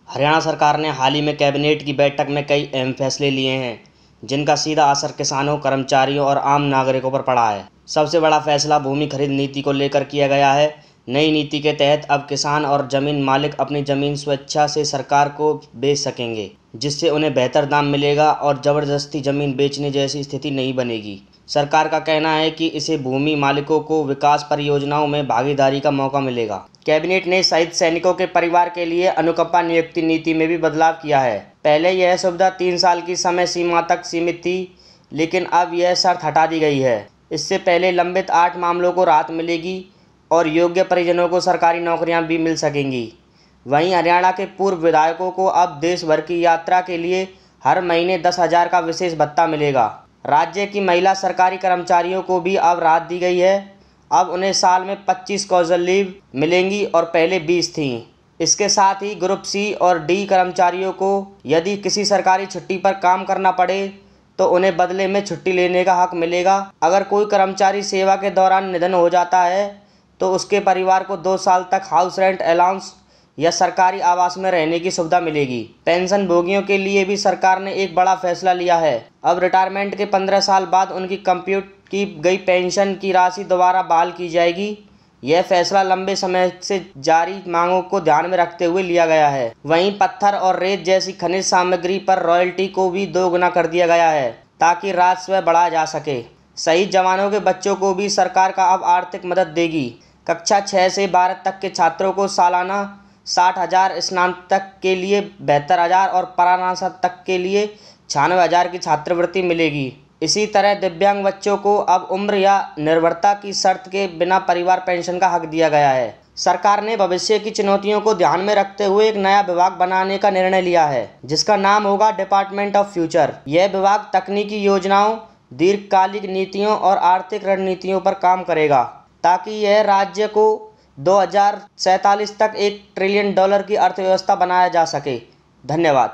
हरियाणा सरकार ने हाल ही में कैबिनेट की बैठक में कई अहम फैसले लिए हैं, जिनका सीधा असर किसानों, कर्मचारियों और आम नागरिकों पर पड़ा है। सबसे बड़ा फैसला भूमि खरीद नीति को लेकर किया गया है। नई नीति के तहत अब किसान और जमीन मालिक अपनी जमीन स्वेच्छा से सरकार को बेच सकेंगे, जिससे उन्हें बेहतर दाम मिलेगा और जबरदस्ती जमीन बेचने जैसी स्थिति नहीं बनेगी। सरकार का कहना है कि इससे भूमि मालिकों को विकास परियोजनाओं में भागीदारी का मौका मिलेगा। कैबिनेट ने शहीद सैनिकों के परिवार के लिए अनुकंपा नियुक्ति नीति में भी बदलाव किया है। पहले यह सुविधा 3 साल की समय सीमा तक सीमित थी, लेकिन अब यह शर्त हटा दी गई है। इससे पहले लंबित 8 मामलों को राहत मिलेगी और योग्य परिजनों को सरकारी नौकरियां भी मिल सकेंगी। वहीं हरियाणा के पूर्व विधायकों को अब देश भर की यात्रा के लिए हर महीने 10,000 का विशेष भत्ता मिलेगा। राज्य की महिला सरकारी कर्मचारियों को भी अब राहत दी गई है। अब उन्हें साल में 25 कौशल लीव मिलेंगी और पहले 20 थीं। इसके साथ ही ग्रुप सी और डी कर्मचारियों को यदि किसी सरकारी छुट्टी पर काम करना पड़े तो उन्हें बदले में छुट्टी लेने का हक मिलेगा। अगर कोई कर्मचारी सेवा के दौरान निधन हो जाता है तो उसके परिवार को 2 साल तक हाउस रेंट अलाउंस या सरकारी आवास में रहने की सुविधा मिलेगी। पेंशन भोगियों के लिए भी सरकार ने एक बड़ा फैसला लिया है। अब रिटायरमेंट के 15 साल बाद उनकी कंप्यूट की गई पेंशन की राशि दोबारा बहाल की जाएगी। यह फैसला लंबे समय से जारी मांगों को ध्यान में रखते हुए लिया गया है। वहीं पत्थर और रेत जैसी खनिज सामग्री पर रॉयल्टी को भी 2 गुना कर दिया गया है, ताकि राजस्व बढ़ाया जा सके। शहीद जवानों के बच्चों को भी सरकार का अब आर्थिक मदद देगी। कक्षा 6 से 12 तक के छात्रों को सालाना 60,000, स्नातक के लिए 72,000 और परास्नातक के लिए 96,000 की छात्रवृत्ति मिलेगी। इसी तरह दिव्यांग बच्चों को अब उम्र या निर्भरता की शर्त के बिना परिवार पेंशन का हक दिया गया है। सरकार ने भविष्य की चुनौतियों को ध्यान में रखते हुए एक नया विभाग बनाने का निर्णय लिया है, जिसका नाम होगा डिपार्टमेंट ऑफ फ्यूचर। यह विभाग तकनीकी योजनाओं, दीर्घकालिक नीतियों और आर्थिक रणनीतियों पर काम करेगा, ताकि यह राज्य को 2047 तक $1 ट्रिलियन की अर्थव्यवस्था बनाया जा सके। धन्यवाद।